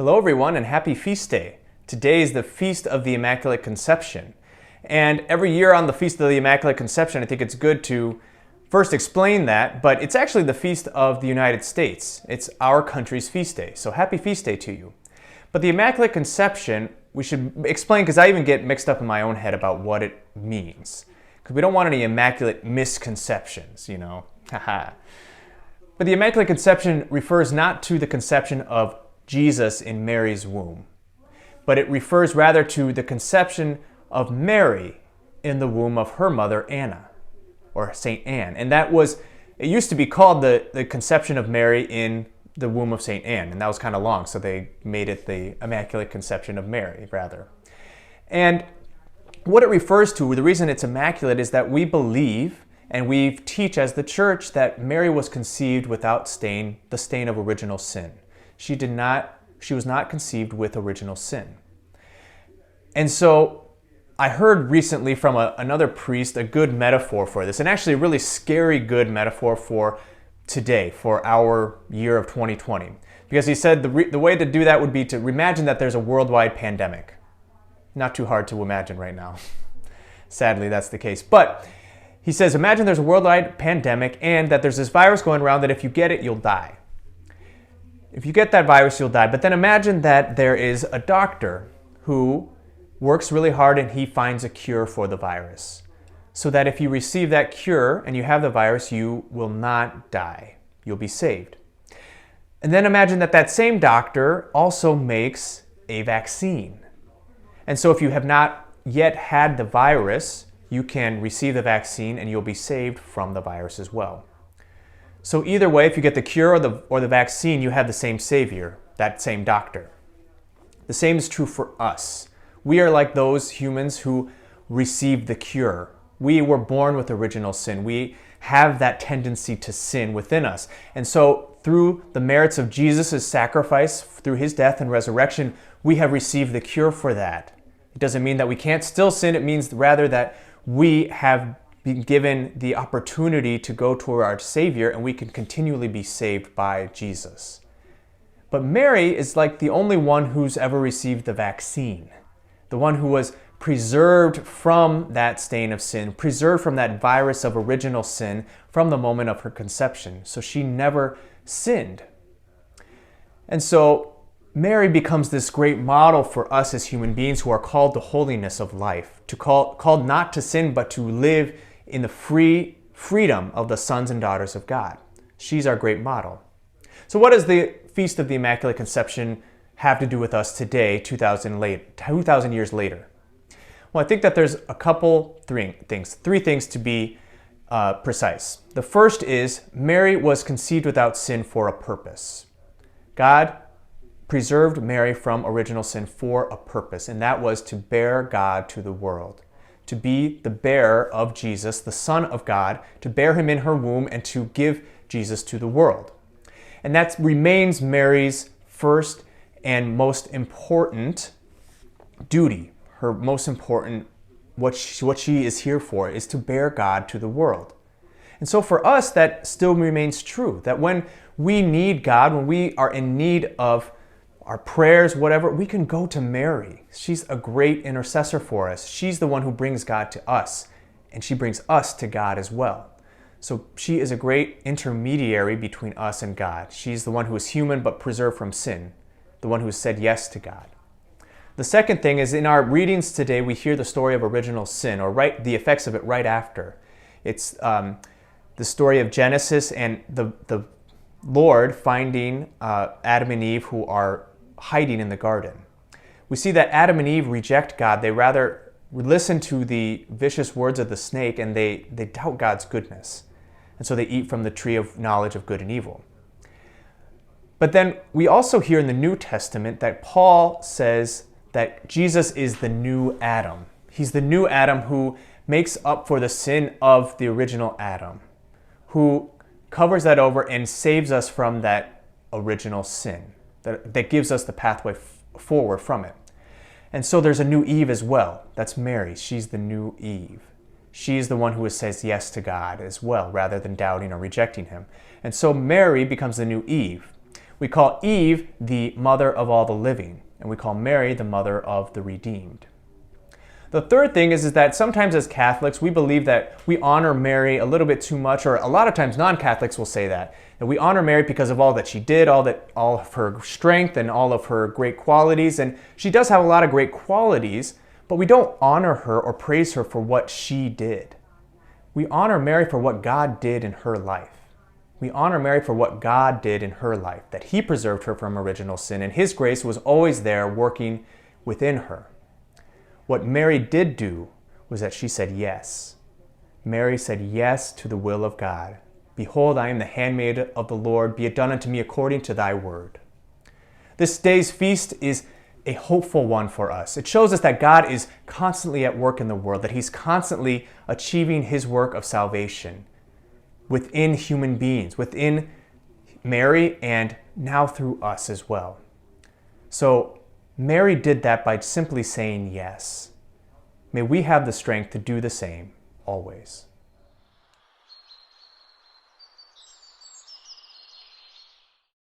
Hello everyone and happy feast day. Today is the Feast of the Immaculate Conception. And every year on the Feast of the Immaculate Conception, I think it's good to first explain that, but it's actually the Feast of the United States. It's our country's feast day, so happy feast day to you. But the Immaculate Conception, we should explain, because I even get mixed up in my own head about what it means. Because we don't want any immaculate misconceptions, you know, haha. But the Immaculate Conception refers not to the conception of Jesus in Mary's womb, but it refers rather to the conception of Mary in the womb of her mother Anna, or Saint Anne. And that was, it used to be called the conception of Mary in the womb of Saint Anne, and that was kind of long, so they made it the Immaculate Conception of Mary, rather. And what it refers to, the reason it's immaculate, is that we believe and we teach as the Church that Mary was conceived without stain, the stain of original sin. She was not conceived with original sin. And so I heard recently from another priest a good metaphor for this, and actually a really scary good metaphor for today, for our year of 2020. Because he said the way to do that would be to imagine that there's a worldwide pandemic. Not too hard to imagine right now. Sadly, that's the case. But he says, imagine there's a worldwide pandemic and that there's this virus going around that if you get it, you'll die. If you get that virus, you'll die. But then imagine that there is a doctor who works really hard and he finds a cure for the virus. So that if you receive that cure and you have the virus, you will not die. You'll be saved. And then imagine that that same doctor also makes a vaccine. And so if you have not yet had the virus, you can receive the vaccine and you'll be saved from the virus as well. So either way, if you get the cure or the vaccine, you have the same Savior, that same doctor. The same is true for us. We are like those humans who received the cure. We were born with original sin. We have that tendency to sin within us. And so through the merits of Jesus' sacrifice, through his death and resurrection, we have received the cure for that. It doesn't mean that we can't still sin. It means rather that we have been given the opportunity to go to our Savior and we can continually be saved by Jesus. But Mary is like the only one who's ever received the vaccine, the one who was preserved from that stain of sin, preserved from that virus of original sin from the moment of her conception. So she never sinned. And so Mary becomes this great model for us as human beings who are called to holiness of life, called not to sin, but to live in the freedom of the sons and daughters of God. She's our great model. So what does the Feast of the Immaculate Conception have to do with us today, 2,000 years later? Well, I think that there's three things to be precise. The first is Mary was conceived without sin for a purpose. God preserved Mary from original sin for a purpose, and that was to bear God to the world, to be the bearer of Jesus, the Son of God, to bear him in her womb and to give Jesus to the world. And that remains Mary's first and most important duty. Her most important, what she is here for, is to bear God to the world. And so for us, that still remains true, that when we need God, when we are in need of our prayers, whatever, we can go to Mary. She's a great intercessor for us. She's the one who brings God to us, and she brings us to God as well. So she is a great intermediary between us and God. She's the one who is human but preserved from sin, the one who has said yes to God. The second thing is, in our readings today, we hear the story of original sin, or the effects of it right after. It's the story of Genesis and the Lord finding Adam and Eve who are hiding in the garden. We see that Adam and Eve reject God. They rather listen to the vicious words of the snake, and they doubt God's goodness. And so they eat from the tree of knowledge of good and evil. But then we also hear in the New Testament that Paul says that Jesus is the new Adam. He's the new Adam who makes up for the sin of the original Adam, who covers that over and saves us from that original sin, that gives us the pathway forward from it. And so there's a new Eve as well. That's Mary. She's the new Eve. She's the one who says yes to God as well, rather than doubting or rejecting him. And so Mary becomes the new Eve. We call Eve the mother of all the living, and we call Mary the mother of the redeemed. The third thing is that sometimes as Catholics, we believe that we honor Mary a little bit too much, or a lot of times non-Catholics will say that we honor Mary because of all that she did, all of her strength and all of her great qualities. And she does have a lot of great qualities, but we don't honor her or praise her for what she did. We honor Mary for what God did in her life. We honor Mary for what God did in her life, that He preserved her from original sin, and His grace was always there working within her. What Mary did do was that she said yes. Mary said yes to the will of God. Behold, I am the handmaid of the Lord. Be it done unto me according to thy word. This day's feast is a hopeful one for us. It shows us that God is constantly at work in the world, that He's constantly achieving His work of salvation within human beings, within Mary, and now through us as well. So Mary did that by simply saying yes. May we have the strength to do the same always.